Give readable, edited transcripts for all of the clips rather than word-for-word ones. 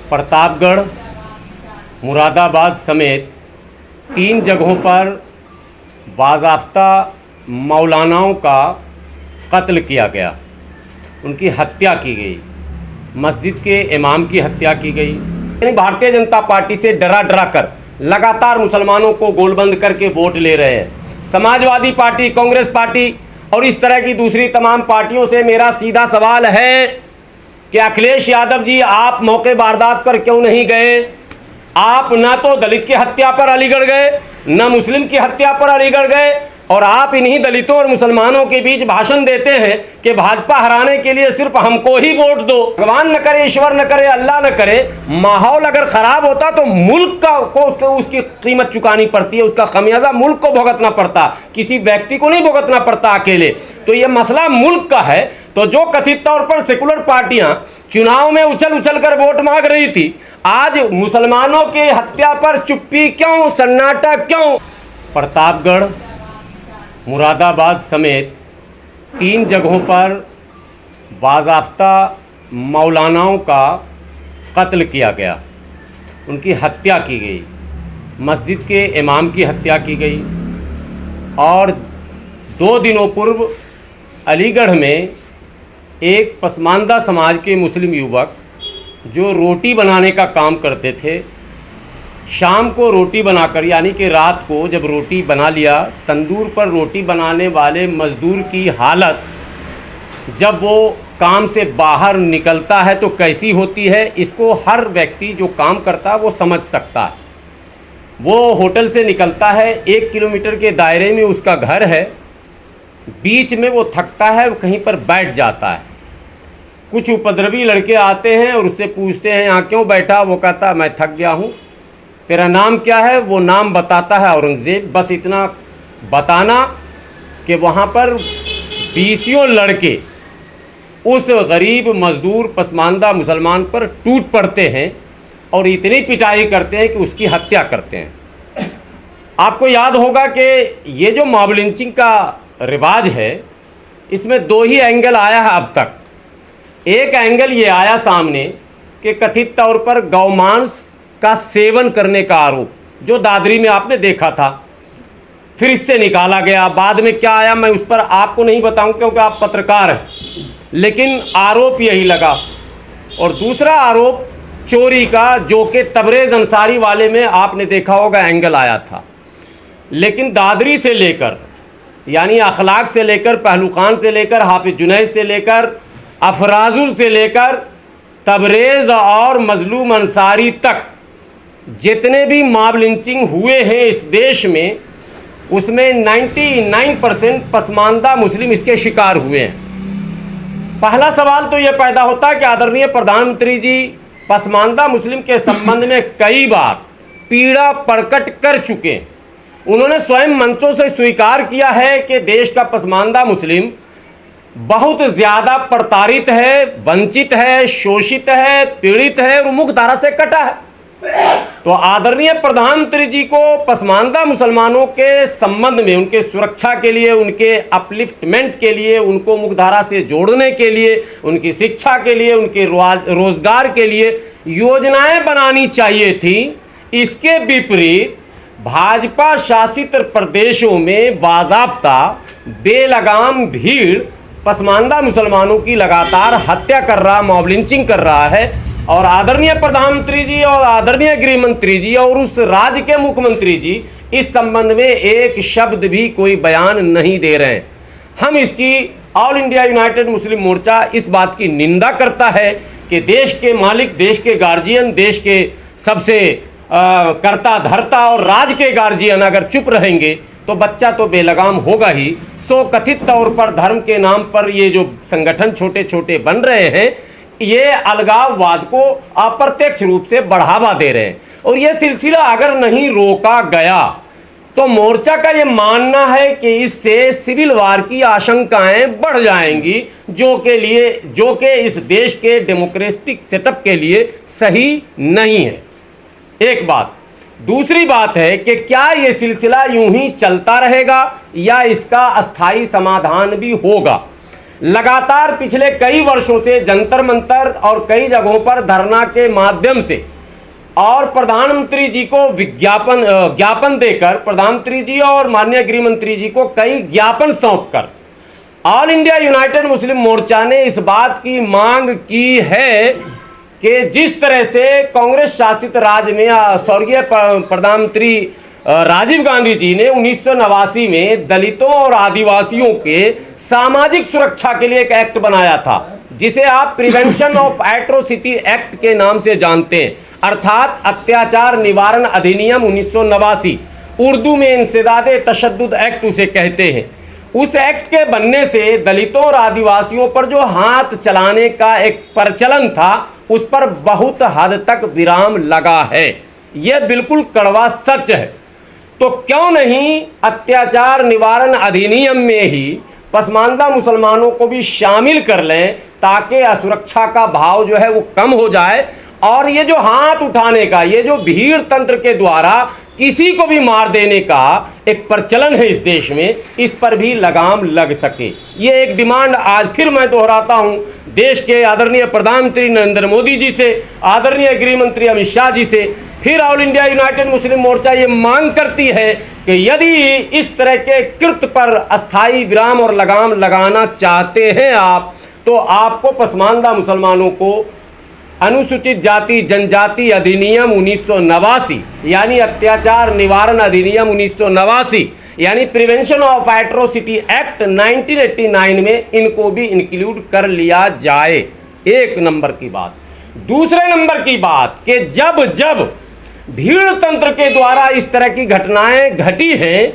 प्रतापगढ़, मुरादाबाद समेत 3 जगहों पर बाज़ाफ्ता मौलानाओं का कत्ल किया गया, उनकी हत्या की गई। मस्जिद के इमाम की हत्या की गई। भारतीय जनता पार्टी से डरा कर लगातार मुसलमानों को गोलबंद करके वोट ले रहे हैं। समाजवादी पार्टी, कांग्रेस पार्टी और इस तरह की दूसरी तमाम पार्टियों से मेरा सीधा सवाल है कि अखिलेश यादव जी, आप मौके वारदात पर क्यों नहीं गए? आप ना तो दलित की हत्या पर अलीगढ़ गए, न मुस्लिम की हत्या पर अलीगढ़ गए, और आप इन्हीं दलितों और मुसलमानों के बीच भाषण देते हैं कि भाजपा हराने के लिए सिर्फ हमको ही वोट दो। भगवान न करे, ईश्वर न करे, अल्लाह न करे, माहौल अगर खराब होता तो मुल्क को उसकी कीमत चुकानी पड़ती है, उसका खमियाजा मुल्क को भुगतना पड़ता, किसी व्यक्ति को नहीं भुगतना पड़ता अकेले। तो ये मसला मुल्क का है। तो जो कथित तौर पर सेकुलर पार्टियां चुनाव में उछल कर वोट मांग रही थी, आज मुसलमानों की हत्या पर चुप्पी क्यों, सन्नाटा क्यों? प्रतापगढ़, मुरादाबाद समेत 3 जगहों पर बाज़ाफ्ता मौलानाओं का कत्ल किया गया, उनकी हत्या की गई। मस्जिद के इमाम की हत्या की गई। और 2 दिनों पूर्व अलीगढ़ में एक पसमानदा समाज के मुस्लिम युवक जो रोटी बनाने का काम करते थे, शाम को रोटी बनाकर, यानी कि रात को जब रोटी बना लिया, तंदूर पर रोटी बनाने वाले मज़दूर की हालत जब वो काम से बाहर निकलता है तो कैसी होती है, इसको हर व्यक्ति जो काम करता है वो समझ सकता है। वो होटल से निकलता है, 1 किलोमीटर के दायरे में उसका घर है, बीच में वो थकता है, वो कहीं पर बैठ जाता है। कुछ उपद्रवी लड़के आते हैं और उससे पूछते हैं, यहाँ क्यों बैठा? वो कहता मैं थक गया हूँ। तेरा नाम क्या है? वो नाम बताता है औरंगज़ेब। बस इतना बताना कि वहाँ पर 20 लड़के उस गरीब मज़दूर पसमानदा मुसलमान पर टूट पड़ते हैं और इतनी पिटाई करते हैं कि उसकी हत्या करते हैं। आपको याद होगा कि ये जो मॉब लिंचिंग का रिवाज है, इसमें 2 ही एंगल आया है अब तक। एक एंगल ये आया सामने कि कथित तौर पर गौमांस का सेवन करने का आरोप, जो दादरी में आपने देखा था, फिर इससे निकाला गया। बाद में क्या आया मैं उस पर आपको नहीं बताऊं क्योंकि आप पत्रकार हैं, लेकिन आरोप यही लगा। और दूसरा आरोप चोरी का, जो कि तबरेज़ अंसारी वाले में आपने देखा होगा एंगल आया था। लेकिन दादरी से लेकर, यानी अखलाक से लेकर, पहलू खान से लेकर, हाफिज जुनैद से लेकर, अफराजुल से लेकर, तबरेज़ और मजलूम अंसारी तक जितने भी मॉब लिंचिंग हुए हैं इस देश में, उसमें 99% पसमानदा मुस्लिम इसके शिकार हुए हैं। पहला सवाल तो यह पैदा होता है कि आदरणीय प्रधानमंत्री जी पसमानदा मुस्लिम के संबंध में कई बार पीड़ा प्रकट कर चुके हैं। उन्होंने स्वयं मंचों से स्वीकार किया है कि देश का पसमानदा मुस्लिम बहुत ज़्यादा प्रताड़ित है, वंचित है, शोषित है, पीड़ित है और मुख्य धारा से कटा है। तो आदरणीय प्रधानमंत्री जी को पसमानदा मुसलमानों के संबंध में, उनके सुरक्षा के लिए, उनके अपलिफ्टमेंट के लिए, उनको मुख्यधारा से जोड़ने के लिए, उनकी शिक्षा के लिए, उनके रोजगार के लिए योजनाएं बनानी चाहिए थी। इसके विपरीत भाजपा शासित प्रदेशों में बाज़ाब्ता बेलगाम भीड़ पसमानदा मुसलमानों की लगातार हत्या कर रहा, मॉब लिंचिंग कर रहा है। और आदरणीय प्रधानमंत्री जी और आदरणीय गृह मंत्री जी और उस राज्य के मुख्यमंत्री जी इस संबंध में एक शब्द भी कोई बयान नहीं दे रहे हैं। हम इसकी ऑल इंडिया यूनाइटेड मुस्लिम मोर्चा इस बात की निंदा करता है कि देश के मालिक, देश के गार्जियन, देश के सबसे कर्ता धर्ता और राज्य के गार्जियन अगर चुप रहेंगे तो बच्चा तो बेलगाम होगा ही। सो कथित तौर पर धर्म के नाम पर ये जो संगठन छोटे छोटे बन रहे हैं, ये अलगाववाद को अप्रत्यक्ष रूप से बढ़ावा दे रहे हैं। और ये सिलसिला अगर नहीं रोका गया तो मोर्चा का ये मानना है कि इससे सिविल वार की आशंकाएं बढ़ जाएंगी, जो कि इस देश के डेमोक्रेटिक सेटअप के लिए सही नहीं है। एक बात। दूसरी बात है कि क्या ये सिलसिला यूं ही चलता रहेगा या इसका अस्थाई समाधान भी होगा? लगातार पिछले कई वर्षों से जंतर मंतर और कई जगहों पर धरना के माध्यम से और प्रधानमंत्री जी को ज्ञापन देकर प्रधानमंत्री जी और माननीय गृह मंत्री जी को कई ज्ञापन सौंपकर ऑल इंडिया यूनाइटेड मुस्लिम मोर्चा ने इस बात की मांग की है कि जिस तरह से कांग्रेस शासित राज्य में स्वर्गीय प्रधानमंत्री राजीव गांधी जी ने 1989 में दलितों और आदिवासियों के सामाजिक सुरक्षा के लिए एक एक्ट बनाया था, जिसे आप प्रिवेंशन ऑफ एट्रोसिटी एक्ट के नाम से जानते हैं, अर्थात अत्याचार निवारण अधिनियम 1989, उर्दू में इंसदादे तशद्दुद एक्ट उसे कहते हैं। उस एक्ट के बनने से दलितों और आदिवासियों पर जो हाथ चलाने का एक प्रचलन था, उस पर बहुत हद तक विराम लगा है। यह बिल्कुल कड़वा सच है। तो क्यों नहीं अत्याचार निवारण अधिनियम में ही पसमानदा मुसलमानों को भी शामिल कर लें, ताकि असुरक्षा का भाव जो है वो कम हो जाए और ये जो हाथ उठाने का, ये जो भीड़ तंत्र के द्वारा किसी को भी मार देने का एक प्रचलन है इस देश में, इस पर भी लगाम लग सके। ये एक डिमांड आज फिर मैं दोहराता हूं देश के आदरणीय प्रधानमंत्री नरेंद्र मोदी जी से, आदरणीय गृह मंत्री अमित शाह जी से। फिर ऑल इंडिया यूनाइटेड मुस्लिम मोर्चा ये मांग करती है कि यदि इस तरह के कृत्य पर अस्थायी विराम और लगाम लगाना चाहते हैं आप, तो आपको पसमानदा मुसलमानों को अनुसूचित जाति जनजाति अधिनियम 1989 यानी अत्याचार निवारण अधिनियम 1989 यानी प्रिवेंशन ऑफ एट्रोसिटी एक्ट 1989 में इनको भी इंक्लूड कर लिया जाए। एक नंबर की बात। दूसरे नंबर की बात कि जब जब भीड़ तंत्र के द्वारा इस तरह की घटनाएं घटी हैं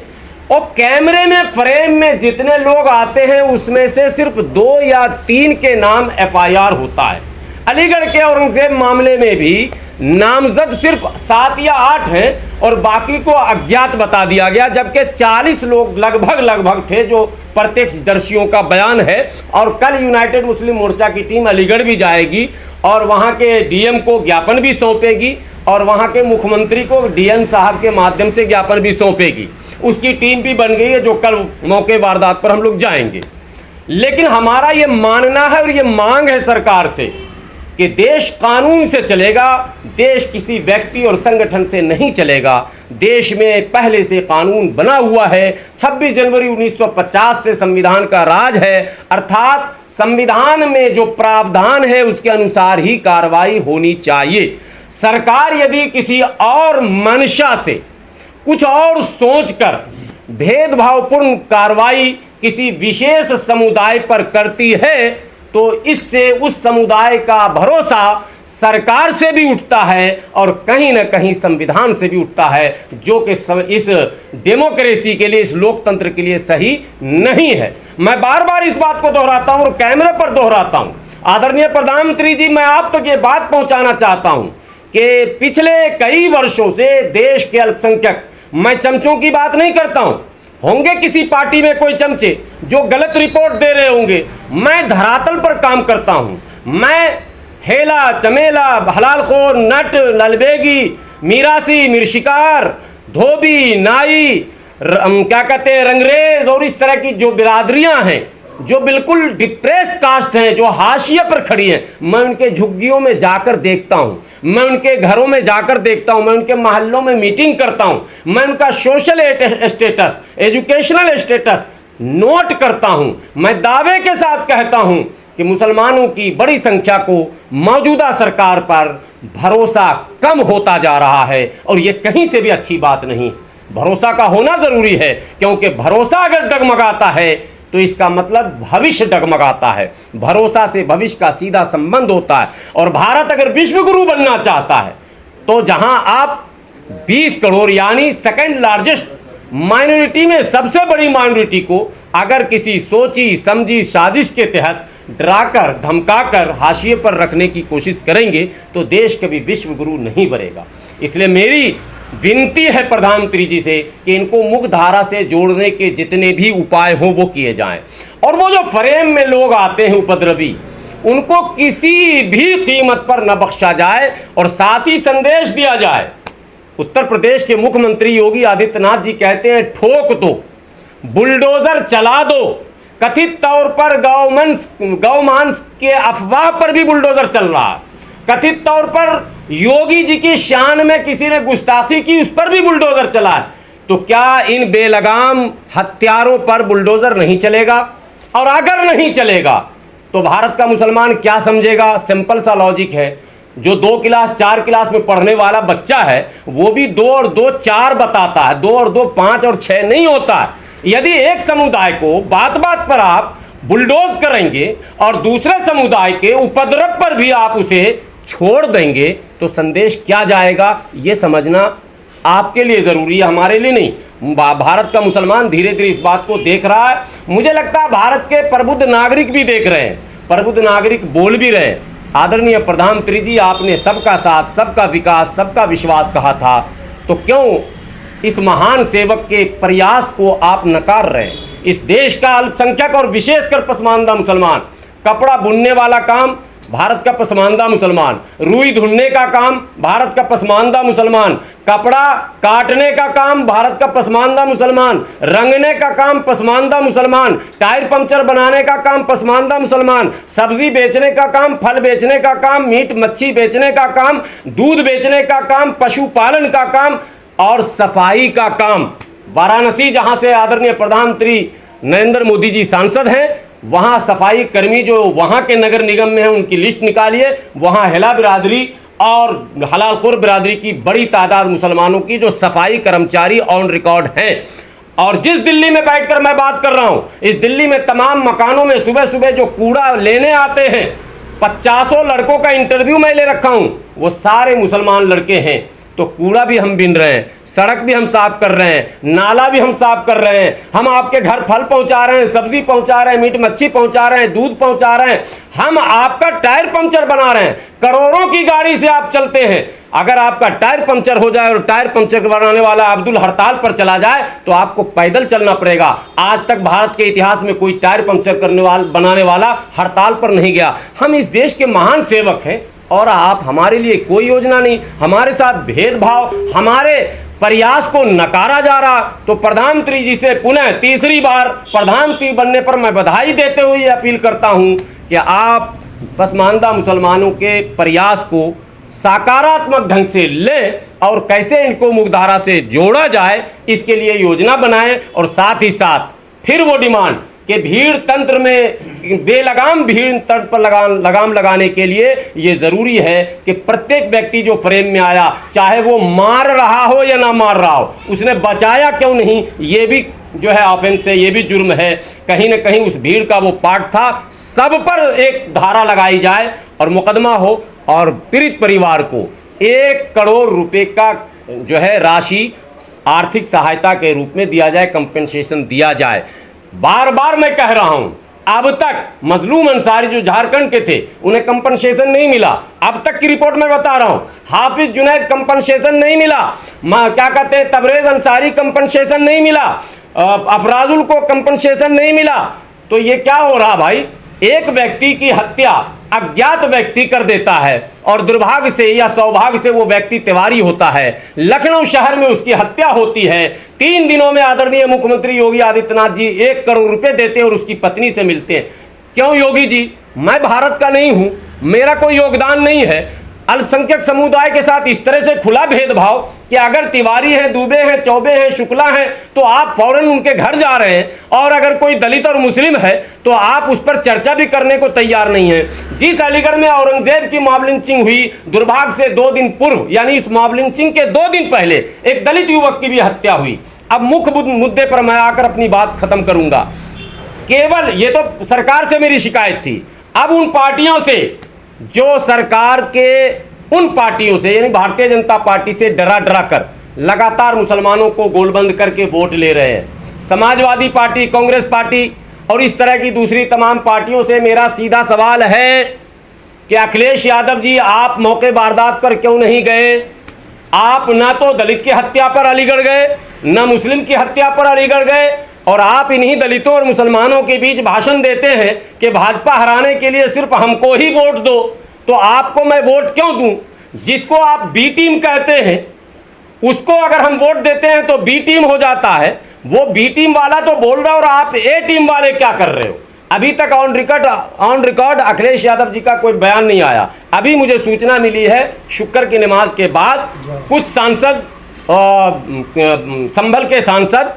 और कैमरे में फ्रेम में जितने लोग आते हैं उसमें से सिर्फ 2 या 3 के नाम एफआईआर होता है। अलीगढ़ के औरंगजेब मामले में भी नामजद सिर्फ 7 या 8 हैं और बाकी को अज्ञात बता दिया गया, जबकि 40 लोग लगभग थे जो प्रत्यक्षदर्शियों का बयान है। और कल यूनाइटेड मुस्लिम मोर्चा की टीम अलीगढ़ भी जाएगी और वहां के डीएम को ज्ञापन भी सौंपेगी और वहां के मुख्यमंत्री को डीएम साहब के माध्यम से ज्ञापन भी सौंपेगी। उसकी टीम भी बन गई है जो कल मौके वारदात पर हम लोग जाएंगे। लेकिन हमारा ये मानना है और ये मांग है सरकार से कि देश कानून से चलेगा, देश किसी व्यक्ति और संगठन से नहीं चलेगा। देश में पहले से कानून बना हुआ है, 26 जनवरी 1950 से संविधान का राज है, अर्थात संविधान में जो प्रावधान है उसके अनुसार ही कार्रवाई होनी चाहिए। सरकार यदि किसी और मंशा से कुछ और सोचकर भेदभावपूर्ण कार्रवाई किसी विशेष समुदाय पर करती है तो इससे उस समुदाय का भरोसा सरकार से भी उठता है और कहीं ना कहीं संविधान से भी उठता है, जो कि इस डेमोक्रेसी के लिए, इस लोकतंत्र के लिए सही नहीं है। मैं बार बार इस बात को दोहराता हूं और कैमरे पर दोहराता हूं। आदरणीय प्रधानमंत्री जी, मैं आप तक ये बात पहुंचाना चाहता हूं कि पिछले कई वर्षों से देश के अल्पसंख्यक, मैं चमचों की बात नहीं करता हूं, होंगे किसी पार्टी में कोई चमचे जो गलत रिपोर्ट दे रहे होंगे, मैं धरातल पर काम करता हूं। मैं हेला चमेला, हलालखोर, नट, ललबेगी, मीरासी, मिर्शिकार, धोबी, नाई, क्या कहते हैं, रंगरेज और इस तरह की जो बिरादरियां हैं जो बिल्कुल डिप्रेस कास्ट हैं, जो हाशिए पर खड़ी हैं, मैं उनके झुग्गियों में जाकर देखता हूं, मैं उनके घरों में जाकर देखता हूं, मैं उनके मोहल्लों में मीटिंग करता हूं, मैं उनका social status, educational status note करता हूं। मैं दावे के साथ कहता हूं कि मुसलमानों की बड़ी संख्या को मौजूदा सरकार पर भरोसा कम होता जा रहा है और ये कहीं से भी अच्छी बात नहीं। भरोसा का होना जरूरी है, क्योंकि भरोसा अगर डगमगाता है तो इसका मतलब भविष्य डगमगाता है। भरोसा से भविष्य का सीधा संबंध होता है। और भारत अगर विश्व गुरु बनना चाहता है तो जहां आप 20 करोड़ यानी सेकंड लार्जेस्ट माइनॉरिटी में सबसे बड़ी माइनॉरिटी को अगर किसी सोची समझी साजिश के तहत डराकर धमकाकर हाशिए पर रखने की कोशिश करेंगे तो देश कभी विश्व गुरु नहीं बनेगा। इसलिए मेरी विनती है प्रधानमंत्री जी से कि इनको मुख्यधारा से जोड़ने के जितने भी उपाय हो वो किए जाएं। और वो जो फ्रेम में लोग आते हैं उपद्रवी, उनको किसी भी कीमत पर न बख्शा जाए और साथ ही संदेश दिया जाए। उत्तर प्रदेश के मुख्यमंत्री योगी आदित्यनाथ जी कहते हैं ठोक दो, बुलडोजर चला दो, कथित तौर पर गौमांस के अफवाह पर भी बुलडोजर चल रहा है। कथित तौर पर योगी जी की शान में किसी ने गुस्ताखी की, उस पर भी बुलडोजर चला है। तो क्या इन बेलगाम हत्यारों पर बुलडोजर नहीं चलेगा? और अगर नहीं चलेगा तो भारत का मुसलमान क्या समझेगा? सिंपल सा लॉजिक है। जो 2 क्लास 4 क्लास में पढ़ने वाला बच्चा है वो भी 2 और 2 4 बताता है, 2 और 2 5 और 6 नहीं होता है। यदि एक समुदाय को बात बात पर आप बुलडोज करेंगे और दूसरे समुदाय के उपद्रव पर भी आप उसे छोड़ देंगे तो संदेश क्या जाएगा, ये समझना आपके लिए ज़रूरी है, हमारे लिए नहीं। भारत का मुसलमान धीरे धीरे इस बात को देख रहा है। मुझे लगता है भारत के प्रबुद्ध नागरिक भी देख रहे हैं, प्रबुद्ध नागरिक बोल भी रहे हैं। आदरणीय प्रधानमंत्री जी, आपने सबका साथ, सबका विकास, सबका विश्वास कहा था, तो क्यों इस महान सेवक के प्रयास को आप नकार रहे हैं? इस देश का अल्पसंख्यक और विशेषकर पसमानदा मुसलमान, कपड़ा बुनने वाला काम भारत का पसमानदा मुसलमान, रुई ढूंढने का काम भारत का पसमानदा मुसलमान, कपड़ा काटने का काम भारत का पसमानदा मुसलमान, रंगने का काम पसमानदा मुसलमान, टायर पंक्चर बनाने का काम पसमानदा मुसलमान, सब्जी बेचने का काम, फल बेचने का काम, मीट मच्छी बेचने का काम, दूध बेचने का काम, पशुपालन का काम और सफाई का काम। वाराणसी, जहां से आदरणीय प्रधानमंत्री नरेंद्र मोदी जी सांसद हैं, वहाँ सफाई कर्मी जो वहाँ के नगर निगम में हैं उनकी लिस्ट निकालिए। वहाँ हिला बिरादरी और हलालखोर बिरादरी की बड़ी तादाद मुसलमानों की जो सफाई कर्मचारी ऑन रिकॉर्ड हैं। और जिस दिल्ली में बैठकर मैं बात कर रहा हूँ, इस दिल्ली में तमाम मकानों में सुबह सुबह जो कूड़ा लेने आते हैं, 50 लड़कों का इंटरव्यू मैं ले रखा हूँ, वो सारे मुसलमान लड़के हैं। तो कूड़ा भी हम बीन रहे हैं, सड़क भी हम साफ कर रहे हैं, नाला भी हम साफ कर रहे हैं, हम आपके घर फल पहुंचा रहे हैं, सब्जी पहुंचा रहे हैं, मीट मच्छी पहुंचा रहे हैं, दूध पहुंचा रहे हैं, हम आपका टायर पंक्चर बना रहे हैं। करोड़ों की गाड़ी से आप चलते हैं, अगर आपका टायर पंक्चर हो जाए और टायर पंक्चर बनाने वाला अब्दुल हड़ताल पर चला जाए तो आपको पैदल चलना पड़ेगा। आज तक भारत के इतिहास में कोई टायर पंक्चर बनाने वाला हड़ताल पर नहीं गया। हम इस देश के महान सेवक हैं और आप, हमारे लिए कोई योजना नहीं, हमारे साथ भेदभाव, हमारे प्रयास को नकारा जा रहा। तो प्रधानमंत्री जी से पुनः तीसरी बार प्रधानमंत्री बनने पर मैं बधाई देते हुए अपील करता हूं कि आप पसमानदा मुसलमानों के प्रयास को सकारात्मक ढंग से लें और कैसे इनको मुख्यधारा से जोड़ा जाए इसके लिए योजना बनाएं। और साथ ही साथ फिर वो डिमांड कि भीड़ तंत्र में बेलगाम भीड़ तंत्र पर लगाम लगाने के लिए ये ज़रूरी है कि प्रत्येक व्यक्ति जो फ्रेम में आया, चाहे वो मार रहा हो या ना मार रहा हो, उसने बचाया क्यों नहीं, ये भी जो है ऑफेंस है, ये भी जुर्म है। कहीं ना कहीं उस भीड़ का वो पार्ट था। सब पर एक धारा लगाई जाए और मुकदमा हो और पीड़ित परिवार को 1 करोड़ रुपए का जो है राशि आर्थिक सहायता के रूप में दिया जाए, कंपेंसेशन दिया जाए। बार बार मैं कह रहा हूं, अब तक मजलूम अंसारी जो झारखंड के थे उन्हें कंपनसेशन नहीं मिला। अब तक की रिपोर्ट में बता रहा हूं, हाफिज जुनैद कंपनसेशन नहीं मिला, क्या कहते हैं तबरेज अंसारी कंपनसेशन नहीं मिला, अफराजुल को कंपनसेशन नहीं मिला। तो ये क्या हो रहा भाई? एक व्यक्ति की हत्या अज्ञात व्यक्ति कर देता है और दुर्भाग्य से या सौभाग्य से वो व्यक्ति तिवारी होता है। लखनऊ शहर में उसकी हत्या होती है। 3 दिनों में आदरणीय मुख्यमंत्री योगी आदित्यनाथ जी 1 करोड़ रुपए देते हैं और उसकी पत्नी से मिलते हैं। क्यों योगी जी? मैं भारत का नहीं हूं, मेरा कोई योगदान नहीं है। अल्पसंख्यक समुदाय के साथ इस तरह से खुला भेदभाव कि अगर तिवारी हैं, दुबे हैं, चौबे हैं, शुक्ला हैं तो आप फौरन उनके घर जा रहे हैं, और अगर कोई दलित और मुस्लिम है तो आप उस पर चर्चा भी करने को तैयार नहीं हैं। जिस अलीगढ़ में औरंगजेब की मॉब लिंचिंग हुई, दुर्भाग्य से 2 दिन पूर्व यानी इस मॉब लिंचिंग के 2 दिन पहले एक दलित युवक की भी हत्या हुई। अब मुख्य मुद्दे पर मैं आकर अपनी बात खत्म करूंगा। केवल ये तो सरकार से मेरी शिकायत थी, अब उन पार्टियों से जो सरकार के उन पार्टियों से यानी भारतीय जनता पार्टी से डरा कर लगातार मुसलमानों को गोलबंद करके वोट ले रहे हैं। समाजवादी पार्टी, कांग्रेस पार्टी और इस तरह की दूसरी तमाम पार्टियों से मेरा सीधा सवाल है कि अखिलेश यादव जी, आप मौके वारदात पर क्यों नहीं गए? आप ना तो दलित की हत्या पर अलीगढ़ गए, ना मुस्लिम की हत्या पर अलीगढ़ गए, और आप इन्हीं दलितों और मुसलमानों के बीच भाषण देते हैं कि भाजपा हराने के लिए सिर्फ हमको ही वोट दो। तो आपको मैं वोट क्यों दूं? जिसको आप बी टीम कहते हैं उसको अगर हम वोट देते हैं तो बी टीम हो जाता है, वो बी टीम वाला तो बोल रहा है और आप ए टीम वाले क्या कर रहे हो? अभी तक ऑन रिकॉर्ड अखिलेश यादव जी का कोई बयान नहीं आया। अभी मुझे सूचना मिली है शुक्र की नमाज के बाद कुछ सांसद, संभल के सांसद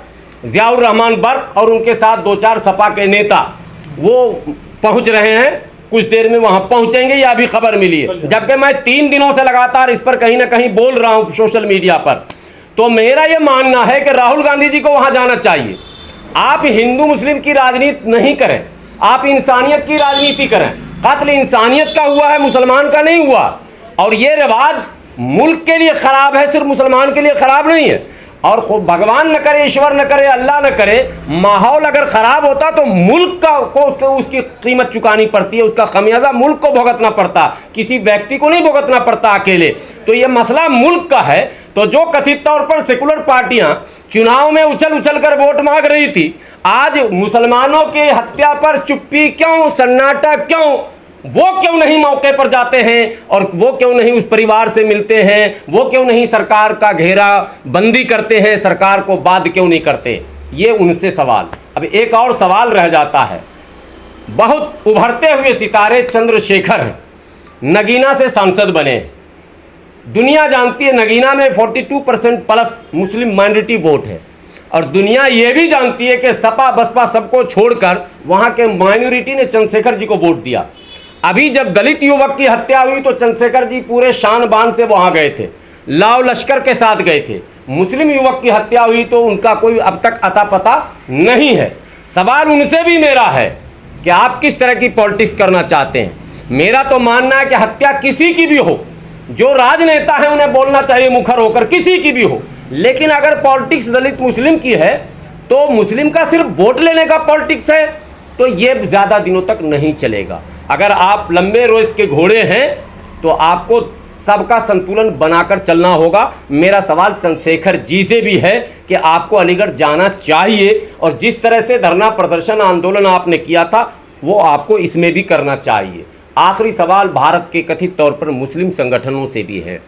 जियाउर रहमान बर्क और उनके साथ 2-4 सपा के नेता वो पहुंच रहे हैं, कुछ देर में वहां पहुंचेंगे, ये अभी खबर मिली है। जबकि मैं 3 दिनों से लगातार इस पर कहीं ना कहीं बोल रहा हूं सोशल मीडिया पर। तो मेरा ये मानना है कि राहुल गांधी जी को वहां जाना चाहिए। आप हिंदू मुस्लिम की राजनीति नहीं करें, आप इंसानियत की राजनीति करें। कत्ल इंसानियत का हुआ है, मुसलमान का नहीं हुआ। और ये रिवाज मुल्क के लिए खराब है, सिर्फ मुसलमान के लिए खराब नहीं है। और भगवान न करे, ईश्वर न करे, अल्लाह न करे, माहौल अगर ख़राब होता तो मुल्क को उसकी कीमत चुकानी पड़ती है, उसका खमियाजा मुल्क को भुगतना पड़ता, किसी व्यक्ति को नहीं भुगतना पड़ता अकेले। तो ये मसला मुल्क का है। तो जो कथित तौर पर सेकुलर पार्टियां चुनाव में उछल उछल कर वोट मांग रही थी, आज मुसलमानों की हत्या पर चुप्पी क्यों, सन्नाटा क्यों? वो क्यों नहीं मौके पर जाते हैं और वो क्यों नहीं उस परिवार से मिलते हैं? वो क्यों नहीं सरकार का घेरा बंदी करते हैं, सरकार को बाध्य क्यों नहीं करते? ये उनसे सवाल। अब एक और सवाल रह जाता है। बहुत उभरते हुए सितारे चंद्रशेखर हैं, नगीना से सांसद बने। दुनिया जानती है नगीना में 42% प्लस मुस्लिम माइनॉरिटी वोट है। और दुनिया ये भी जानती है कि सपा बसपा सबको छोड़कर वहाँ के माइनॉरिटी ने चंद्रशेखर जी को वोट दिया। अभी जब दलित युवक की हत्या हुई तो चंद्रशेखर जी पूरे शान बान से वहाँ गए थे, लाव लश्कर के साथ गए थे। मुस्लिम युवक की हत्या हुई तो उनका कोई अब तक अता पता नहीं है। सवाल उनसे भी मेरा है कि आप किस तरह की पॉलिटिक्स करना चाहते हैं? मेरा तो मानना है कि हत्या किसी की भी हो, जो राजनेता है उन्हें बोलना चाहिए मुखर होकर, किसी की भी हो। लेकिन अगर पॉलिटिक्स दलित मुस्लिम की है तो मुस्लिम का सिर्फ वोट लेने का पॉलिटिक्स है तो ये ज़्यादा दिनों तक नहीं चलेगा। अगर आप लंबे रोज के घोड़े हैं तो आपको सबका संतुलन बनाकर चलना होगा। मेरा सवाल चंद्रशेखर जी से भी है कि आपको अलीगढ़ जाना चाहिए और जिस तरह से धरना प्रदर्शन आंदोलन आपने किया था वो आपको इसमें भी करना चाहिए। आखिरी सवाल भारत के कथित तौर पर मुस्लिम संगठनों से भी है।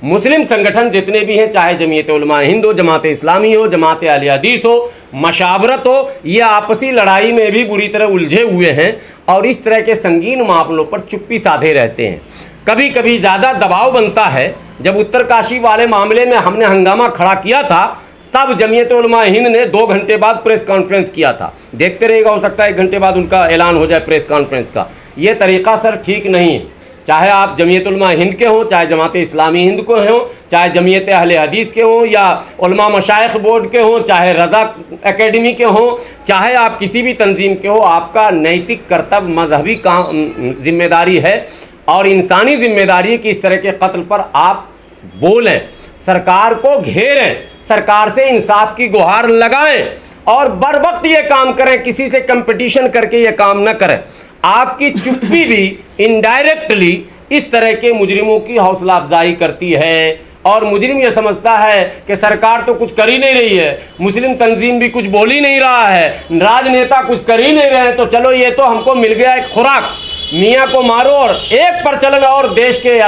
मुस्लिम संगठन जितने भी हैं, चाहे जमीयत उलमा हिंद हो, जमात इस्लामी हो, जमात अहले हदीस हो, मशावरत हो, ये आपसी लड़ाई में भी बुरी तरह उलझे हुए हैं और इस तरह के संगीन मामलों पर चुप्पी साधे रहते हैं। कभी कभी ज़्यादा दबाव बनता है। जब उत्तरकाशी वाले मामले में हमने हंगामा खड़ा किया था तब जमीयत उलमा हिंद ने 2 घंटे बाद प्रेस कॉन्फ्रेंस किया था। देखते रहेगा, हो सकता है 1 घंटे बाद उनका ऐलान हो जाए प्रेस कॉन्फ्रेंस का। ये तरीक़ा सर ठीक नहीं है। चाहे आप जमीयत उलमा हिंद के हों, चाहे जमात इस्लामी हिंद को हों, चाहे जमीयत अहले हदीस के हों या उलमा मशाइख बोर्ड के हों, चाहे रज़ा एकेडमी के हों, चाहे आप किसी भी तंजीम के हो, आपका नैतिक कर्तव्य मजहबी जिम्मेदारी है और इंसानी जिम्मेदारी है कि इस तरह के कत्ल पर आप बोलें, सरकार को घेरें, सरकार से इंसाफ की गुहार लगाएं और बर वक्त ये काम करें, किसी से कंपटीशन करके ये काम न करें। आपकी चुप्पी भी इनडायरेक्टली इस तरह के मुजरिमों की हौसला अफजाई करती है और मुजरिम ये समझता है कि सरकार तो कुछ कर ही नहीं रही है, मुस्लिम तंजीम भी कुछ बोल ही नहीं रहा है, राजनेता कुछ कर ही नहीं रहे हैं, तो चलो ये तो हमको मिल गया एक खुराक, मियाँ को मारो और एक पर चलन। और देश के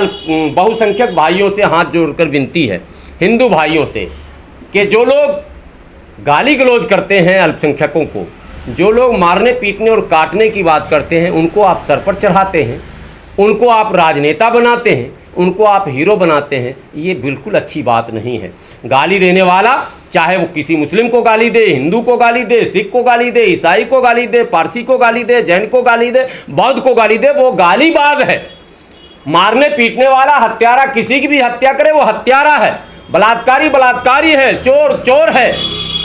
बहुसंख्यक भाइयों से हाथ जोड़कर विनती है, हिंदू भाइयों से, कि जो लोग गाली गलौज करते हैं अल्पसंख्यकों को, जो लोग मारने पीटने और काटने की बात करते हैं, उनको आप सर पर चढ़ाते हैं, उनको आप राजनेता बनाते हैं, उनको आप हीरो बनाते हैं, ये बिल्कुल अच्छी बात नहीं है। गाली देने वाला चाहे वो किसी मुस्लिम को गाली दे, हिंदू को गाली दे, सिख को गाली दे, ईसाई को गाली दे, पारसी को गाली दे, जैन को गाली दे, बौद्ध को गाली दे, वो गालीबाज है। मारने पीटने वाला हत्यारा, किसी की भी हत्या करे वो हत्यारा है, बलात्कारी बलात्कारी है, चोर चोर है।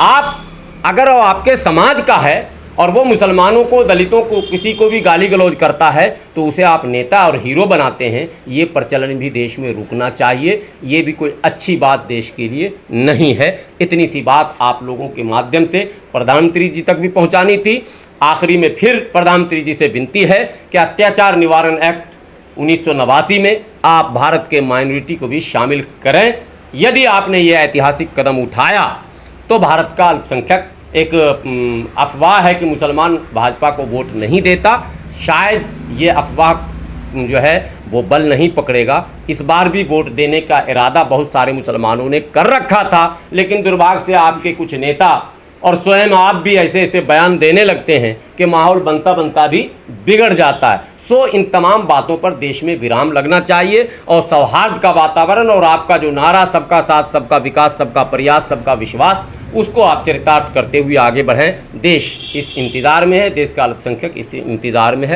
आप अगर वो आपके समाज का है और वो मुसलमानों को, दलितों को, किसी को भी गाली गलौज करता है तो उसे आप नेता और हीरो बनाते हैं, ये प्रचलन भी देश में रुकना चाहिए। ये भी कोई अच्छी बात देश के लिए नहीं है। इतनी सी बात आप लोगों के माध्यम से प्रधानमंत्री जी तक भी पहुंचानी थी। आखिरी में फिर प्रधानमंत्री जी से विनती है कि अत्याचार निवारण एक्ट 1989 में आप भारत के माइनॉरिटी को भी शामिल करें। यदि आपने ये ऐतिहासिक कदम उठाया तो भारत का अल्पसंख्यक, एक अफवाह है कि मुसलमान भाजपा को वोट नहीं देता, शायद ये अफवाह जो है वो बल नहीं पकड़ेगा। इस बार भी वोट देने का इरादा बहुत सारे मुसलमानों ने कर रखा था, लेकिन दुर्भाग्य से आपके कुछ नेता और स्वयं आप भी ऐसे ऐसे बयान देने लगते हैं कि माहौल बनता बनता भी बिगड़ जाता है। सो इन तमाम बातों पर देश में विराम लगना चाहिए और सौहार्द का वातावरण और आपका जो नारा सबका साथ, सबका विकास, सबका प्रयास, सबका विश्वास, उसको आप चरितार्थ करते हुए आगे बढ़ें। देश इस इंतज़ार में है, देश का अल्पसंख्यक इस इंतज़ार में है।